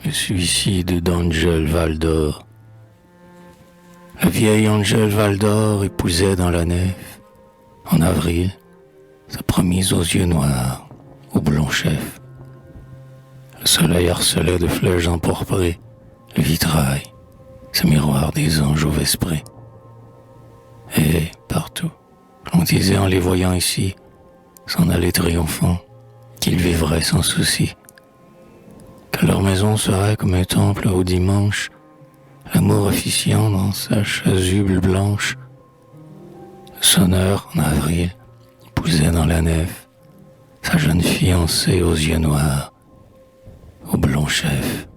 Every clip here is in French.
Le suicide d'Angel Valdor. La vieille Angel Valdor épousait dans la nef, en avril, sa promise aux yeux noirs, au blond chef. Le soleil harcelait de flèches empourprées le vitrail, ce miroir des anges au vespré. Et partout, on disait en les voyant ici, s'en aller triomphant, qu'ils vivraient sans souci, que leur maison serait comme un temple au dimanche, l'amour officiant dans sa chasuble blanche. Le sonneur, en avril, épousait dans la nef sa jeune fiancée aux yeux noirs, au blond chef.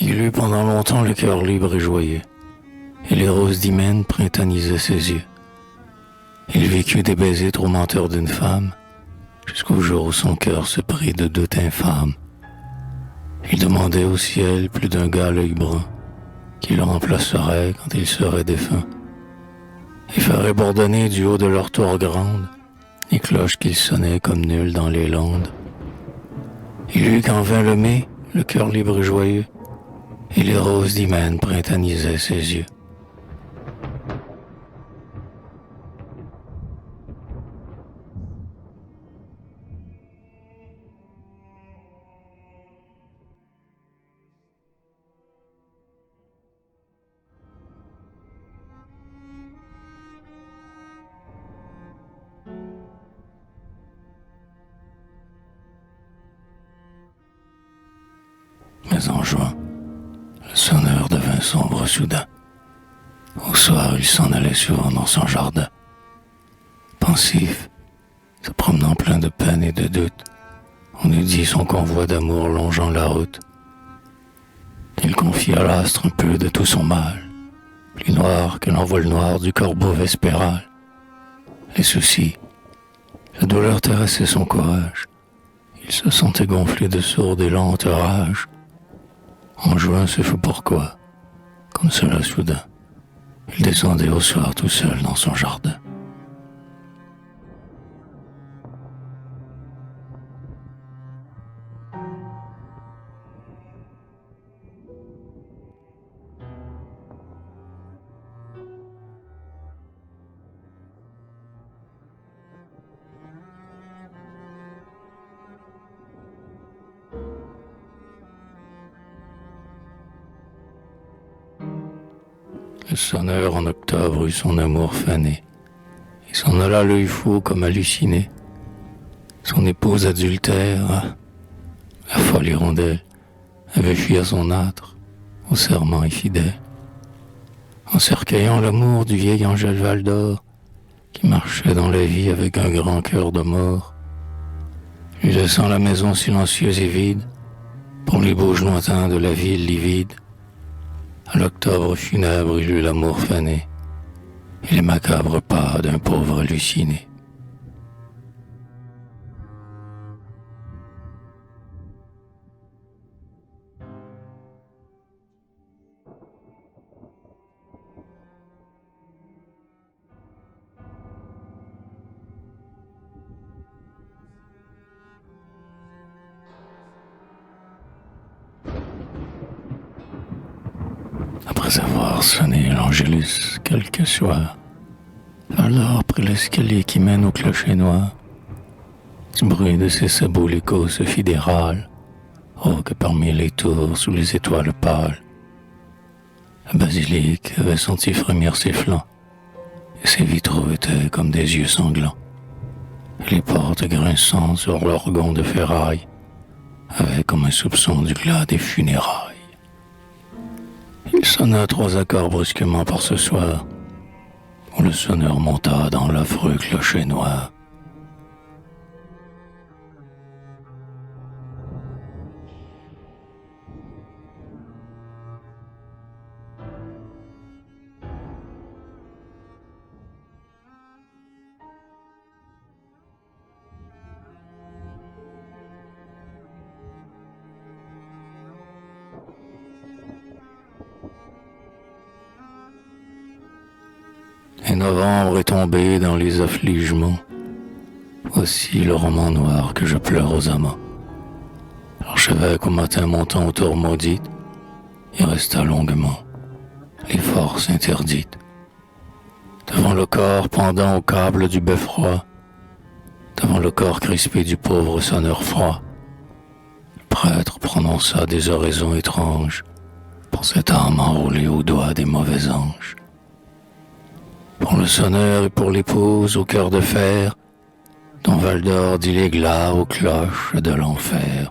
Il eut pendant longtemps le cœur libre et joyeux, et les roses d'hymen printanisaient ses yeux. Il vécut des baisers tourmenteurs d'une femme, jusqu'au jour où son cœur se prit de doute infâme. Il demandait au ciel plus d'un gars à l'œil brun, qui le remplacerait quand il serait défunt, et ferait bourdonner du haut de leur tour grande les cloches qu'il sonnait comme nul dans les landes. Il eut quand vint le mai, le cœur libre et joyeux, et les roses d'hymen printanisaient ses yeux. Mais en juin, le sonneur devint sombre soudain. Au soir, il s'en allait souvent dans son jardin. Pensif, se promenant plein de peine et de doute, on eût dit son convoi d'amour longeant la route. Il confia à l'astre un peu de tout son mal, plus noir que l'envol noir du corbeau vespéral. Les soucis, la douleur terrassait son courage. Il se sentait gonflé de sourde et lente rage. En juin, ce fut pourquoi, comme cela soudain, il descendait au soir tout seul dans son jardin. Le sonneur en octobre eut son amour fané, et s'en alla l'œil fou comme halluciné. Son épouse adultère, la folle hirondelle, avait fui à son âtre, au serment infidèle, en cercueillant l'amour du vieil Angel Valdor, qui marchait dans la vie avec un grand cœur de mort, lui laissant la maison silencieuse et vide, pour les bouges lointains de la ville livide. À l'octobre funèbre, il eut l'amour fané, et les macabres pas d'un pauvre halluciné. Après avoir sonné l'Angélus quelques soirs, alors prit l'escalier qui mène au clocher noir. Du bruit de ses sabots l'écho se fit des râles. Oh, que parmi les tours, sous les étoiles pâles, la basilique avait senti frémir ses flancs, et ses vitraux étaient comme des yeux sanglants. Et les portes grinçant sur leurs gonds de ferraille avaient comme un soupçon du glas des funérailles. Il sonna 3 accords brusquement par ce soir, où le sonneur monta dans l'affreux clocher noir. novembre est tombé dans les affligements. Voici le roman noir que je pleure aux amants. L'archevêque au matin montant aux tours maudites, il resta longuement, les forces interdites. Devant le corps pendant au câble du beffroi, devant le corps crispé du pauvre sonneur froid, le prêtre prononça des oraisons étranges pour cette âme enroulée aux doigts des mauvais anges. Pour le sonneur et pour l'épouse au cœur de fer, dont Val d'Or dit l'éclat aux cloches de l'enfer.